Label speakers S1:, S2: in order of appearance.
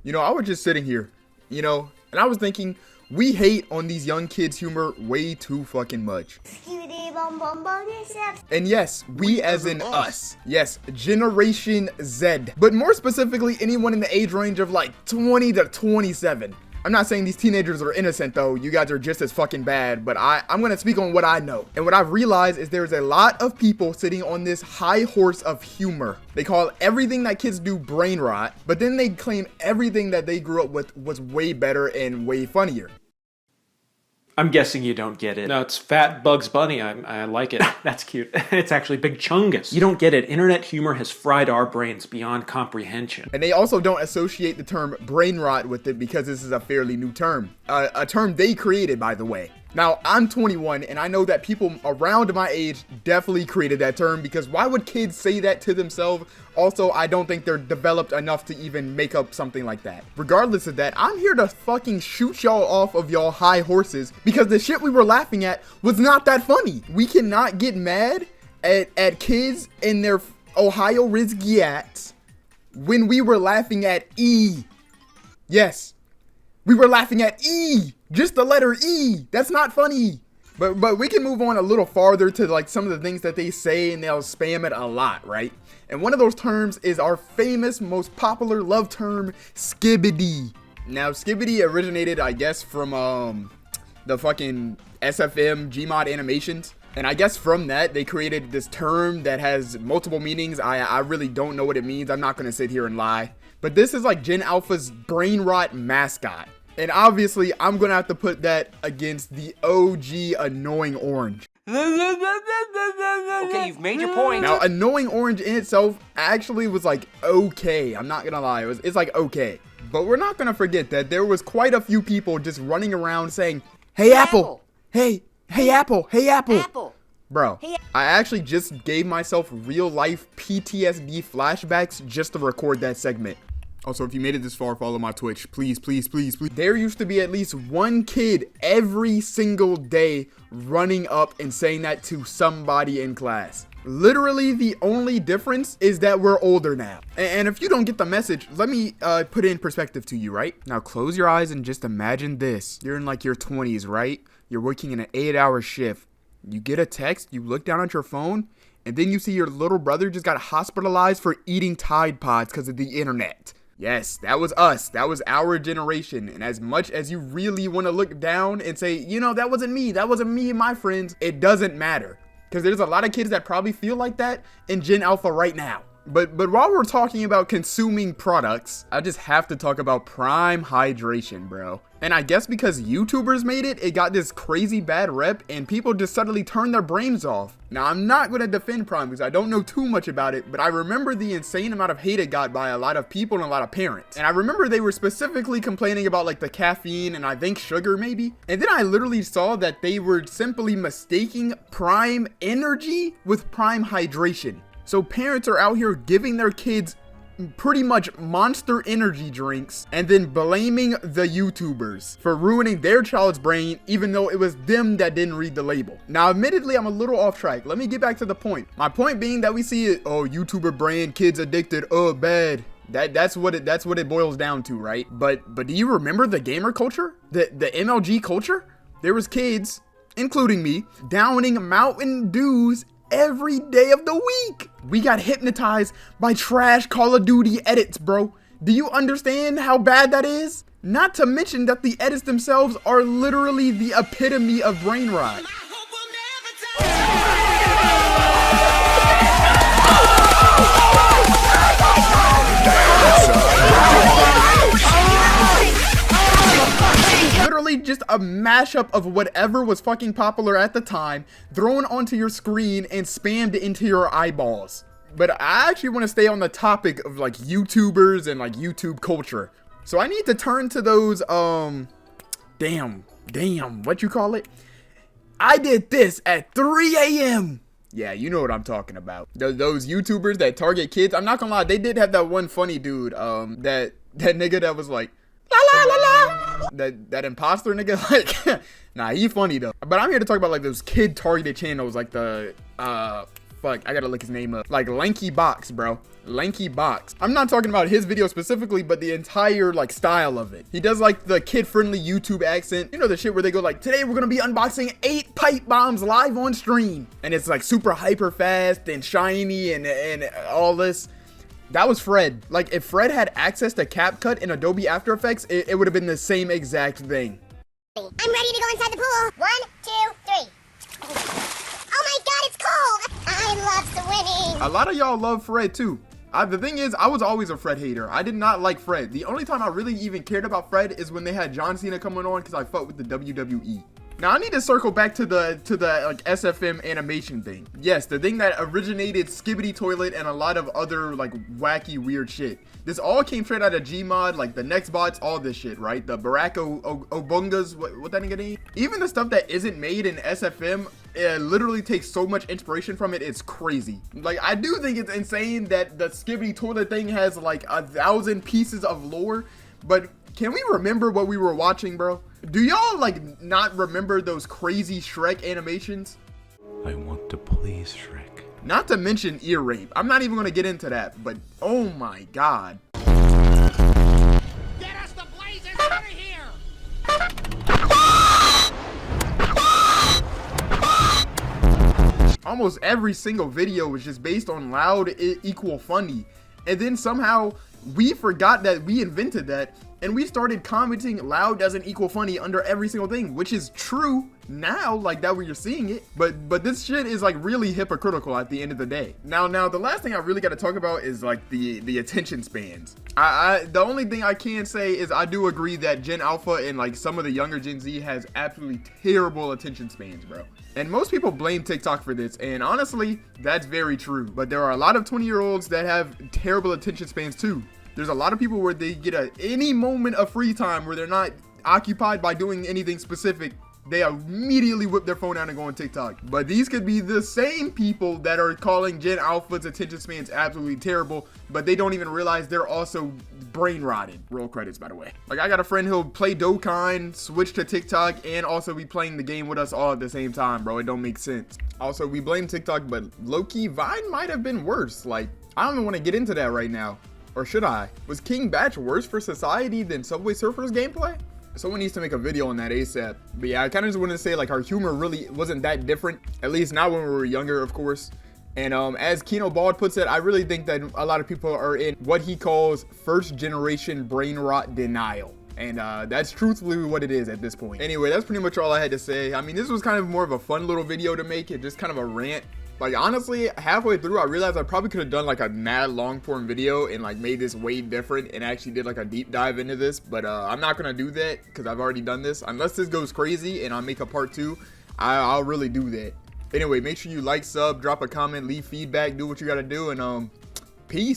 S1: You know, I was just sitting here, you know, and I was thinking, we hate on these young kids' humor way too fucking much. And yes, we as in us. Yes, Generation Z. But more specifically, anyone in the age range of like 20 to 27. I'm not saying these teenagers are innocent though, you guys are just as fucking bad, but I'm gonna speak on what I know. And what I've realized is there's a lot of people sitting on this high horse of humor. They call everything that kids do brain rot, but then they claim everything that they grew up with was way better and way funnier.
S2: I'm guessing you don't get it. No, it's Fat Bugs Bunny. I like it. That's cute. It's actually Big Chungus. You don't get it. Internet humor has fried our brains beyond comprehension.
S1: And they also don't associate the term brain rot with it because this is a fairly new term. A term they created, by the way. Now, I'm 21 and I know that people around my age definitely created that term because why would kids say that to themselves? Also, I don't think they're developed enough to even make up something like that. Regardless of that, I'm here to fucking shoot y'all off of y'all high horses because the shit we were laughing at was not that funny. We cannot get mad at kids and their Ohio Rizgiats when we were laughing at E. Yes, we were laughing at E. Just the letter E. That's not funny. But we can move on a little farther to like some of the things that they say and they'll spam it a lot, right? And one of those terms is our famous, most popular love term, skibbity. Now, skibbity originated, I guess, from the fucking SFM Gmod animations. And I guess from that, they created this term that has multiple meanings. I really don't know what it means. I'm not going to sit here and lie. But this is like Gen Alpha's brain rot mascot. And obviously, I'm going to have to put that against the OG Annoying Orange.
S3: Okay, you've made your point.
S1: Now, Annoying Orange in itself actually was like okay. I'm not going to lie. It's like okay. But we're not going to forget that there was quite a few people just running around saying, hey, Apple. Hey, Apple. Hey, Apple.
S3: Apple.
S1: Bro, I actually just gave myself real life PTSD flashbacks just to record that segment. Also, if you made it this far, follow my Twitch. Please, please, please, please. There used to be at least one kid every single day running up and saying that to somebody in class. Literally, the only difference is that we're older now. And if you don't get the message, let me put it in perspective to you, right? Now, close your eyes and just imagine this. You're in like your 20s, right? You're working in an 8-hour shift. You get a text, you look down at your phone, and then you see your little brother just got hospitalized for eating Tide Pods because of the internet. Yes, that was us. That was our generation. And as much as you really want to look down and say, you know, that wasn't me and my friends, it doesn't matter. Because there's a lot of kids that probably feel like that in Gen Alpha right now. But while we're talking about consuming products, I just have to talk about Prime hydration, bro. And I guess because YouTubers made it, it got this crazy bad rep and people just suddenly turned their brains off. Now, I'm not going to defend Prime because I don't know too much about it, but I remember the insane amount of hate it got by a lot of people and a lot of parents. And I remember they were specifically complaining about like the caffeine and I think sugar maybe. And then I literally saw that they were simply mistaking Prime energy with Prime hydration. So parents are out here giving their kids pretty much Monster energy drinks and then blaming the YouTubers for ruining their child's brain even though it was them that didn't read the label. Now, admittedly, I'm a little off track. Let me get back to the point. My point being that we see it, oh, YouTuber brain, kids addicted, oh, bad. That's what it boils down to, right? But do you remember the gamer culture? The MLG culture? There was kids, including me, downing Mountain Dews every day of the week. We got hypnotized by trash Call of Duty edits, bro. Do you understand how bad that is? Not to mention that the edits themselves are literally the epitome of brain rot. Literally just a mashup of whatever was fucking popular at the time, thrown onto your screen and spammed into your eyeballs. But I actually want to stay on the topic of like YouTubers and like YouTube culture. So I need to turn to those, damn, what you call it? I did this at 3 a.m. Yeah, you know what I'm talking about. Those YouTubers that target kids. I'm not gonna lie, they did have that one funny dude, that nigga that was like, la la la la. That imposter nigga, like, nah, he funny though. But I'm here to talk about like those kid targeted channels, like the fuck, I gotta look his name up. Like Lanky Box, bro. Lanky Box. I'm not talking about his video specifically, but the entire like style of it. He does like the kid-friendly YouTube accent. You know, the shit where they go like, today we're gonna be unboxing 8 pipe bombs live on stream. And it's like super hyper fast and shiny and all this. That was Fred. Like if Fred had access to CapCut and Adobe After Effects, it would have been the same exact thing.
S3: I'm ready to go inside the pool. 1, 2, 3. Oh my god, it's cold! I love swimming!
S1: A lot of y'all love Fred too. The thing is, I was always a Fred hater. I did not like Fred. The only time I really even cared about Fred is when they had John Cena coming on because I fucked with the WWE. Now I need to circle back to the like SFM animation thing. Yes, the thing that originated Skibbity Toilet and a lot of other like wacky weird shit. This all came straight out of Gmod, like the Next Bots, all this shit, right? The Barack Obungas, what that nigga name? Even the stuff that isn't made in SFM, it literally takes so much inspiration from it, it's crazy. Like, I do think it's insane that the Skibbity Toilet thing has like 1,000 pieces of lore, but can we remember what we were watching, bro? Do y'all like not remember those crazy Shrek animations?
S4: I want to please Shrek.
S1: Not to mention ear rape. I'm not even gonna get into that, but oh my god.
S5: Get us the blazes out of here!
S1: Almost every single video was just based on loud equal funny. And then somehow we forgot that we invented that and we started commenting loud doesn't equal funny under every single thing, which is true now, like that where you're seeing it, but this shit is like really hypocritical at the end of the day. Now the last thing I really got to talk about is like the attention spans. The only thing I can say is I do agree that Gen Alpha and like some of the younger Gen Z has absolutely terrible attention spans, bro. And most people blame TikTok for this, and honestly, that's very true. But there are a lot of 20-year-olds that have terrible attention spans too. There's a lot of people where they get any moment of free time where they're not occupied by doing anything specific, they immediately whip their phone out and go on TikTok. But these could be the same people that are calling Gen Alpha's attention spans absolutely terrible, but they don't even realize they're also brain rotted. Roll credits, by the way. Like, I got a friend who'll play Dokkan, switch to TikTok, and also be playing the game with us all at the same time, bro. It don't make sense. Also, we blame TikTok, but low-key, Vine might have been worse. Like, I don't even want to get into that right now. Or should I? Was King Batch worse for society than Subway Surfers gameplay? Someone needs to make a video on that ASAP. But yeah, I kind of just want to say like our humor really wasn't that different. At least not when we were younger, of course. And as Kino Bald puts it, I really think that a lot of people are in what he calls first generation brain rot denial. And that's truthfully what it is at this point. Anyway, that's pretty much all I had to say. I mean, this was kind of more of a fun little video to make it, just kind of a rant. Like, honestly, halfway through, I realized I probably could have done like a mad long form video and like made this way different and actually did like a deep dive into this. But I'm not going to do that because I've already done this. Unless this goes crazy and I make a part 2, I'll really do that. Anyway, make sure you like, sub, drop a comment, leave feedback, do what you got to do, and peace.